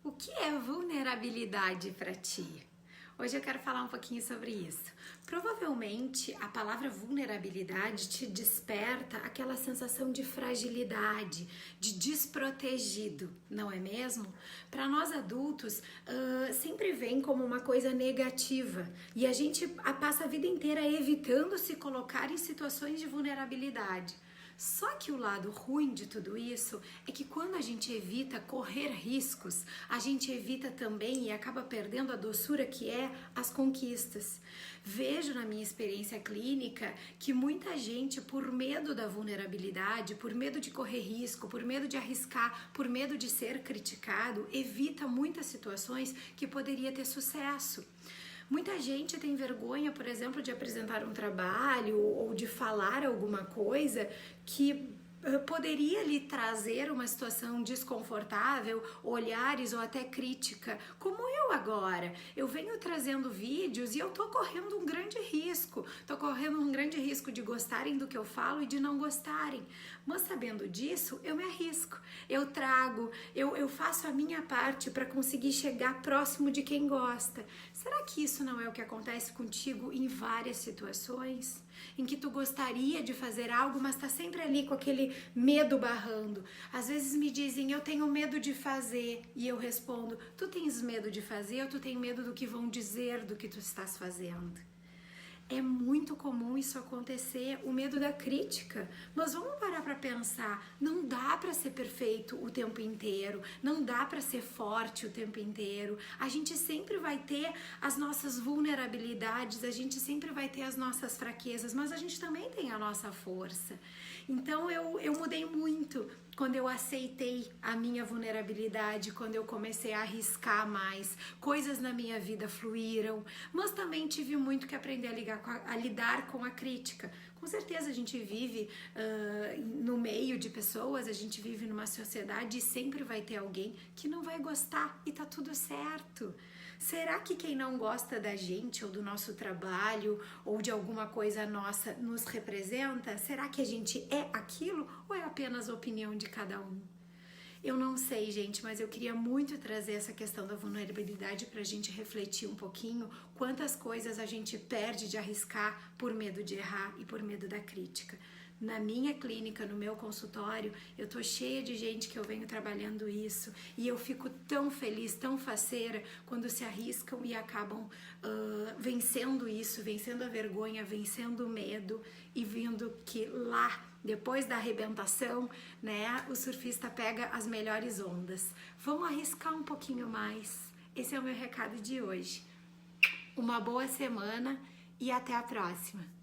O que é vulnerabilidade para ti? Hoje eu quero falar um pouquinho sobre isso. Provavelmente a palavra vulnerabilidade te desperta aquela sensação de fragilidade, de desprotegido, não é mesmo? Para nós adultos, sempre vem como uma coisa negativa e a gente passa a vida inteira evitando se colocar em situações de vulnerabilidade. Só que o lado ruim de tudo isso é que quando a gente evita correr riscos, a gente evita também e acaba perdendo a doçura que é as conquistas. Vejo na minha experiência clínica que muita gente, por medo da vulnerabilidade, por medo de correr risco, por medo de arriscar, por medo de ser criticado, evita muitas situações que poderia ter sucesso. Muita gente tem vergonha, por exemplo, de apresentar um trabalho ou de falar alguma coisa que poderia lhe trazer uma situação desconfortável, olhares ou até crítica, como eu agora. Eu venho trazendo vídeos e eu tô correndo um grande risco. Tô correndo um grande risco de gostarem do que eu falo e de não gostarem. Mas sabendo disso, eu me arrisco. Eu trago, eu faço a minha parte para conseguir chegar próximo de quem gosta. Será que isso não é o que acontece contigo em várias situações? Em que tu gostaria de fazer algo, mas tá sempre ali com aquele medo barrando. Às vezes me dizem, eu tenho medo de fazer, e eu respondo, tu tens medo de fazer ou tu tem medo do que vão dizer do que tu estás fazendo? É muito comum isso acontecer, o medo da crítica. Mas vamos parar para pensar, não dá para ser perfeito o tempo inteiro, não dá para ser forte o tempo inteiro. A gente sempre vai ter as nossas vulnerabilidades, a gente sempre vai ter as nossas fraquezas, mas a gente também tem a nossa força. Então eu mudei muito quando eu aceitei a minha vulnerabilidade, quando eu comecei a arriscar mais, coisas na minha vida fluíram, mas também tive muito que aprender a lidar com a crítica. Com certeza a gente vive no meio de pessoas, a gente vive numa sociedade e sempre vai ter alguém que não vai gostar e tá tudo certo. Será que quem não gosta da gente ou do nosso trabalho ou de alguma coisa nossa nos representa? Será que a gente é aquilo ou é apenas a opinião de cada um? Eu não sei, gente, mas eu queria muito trazer essa questão da vulnerabilidade para a gente refletir um pouquinho quantas coisas a gente perde de arriscar por medo de errar e por medo da crítica. Na minha clínica, no meu consultório, eu tô cheia de gente que eu venho trabalhando isso e eu fico tão feliz, tão faceira quando se arriscam e acabam vencendo isso, vencendo a vergonha, vencendo o medo e vendo que lá, depois da arrebentação, né, o surfista pega as melhores ondas. Vamos arriscar um pouquinho mais. Esse é o meu recado de hoje. Uma boa semana e até a próxima.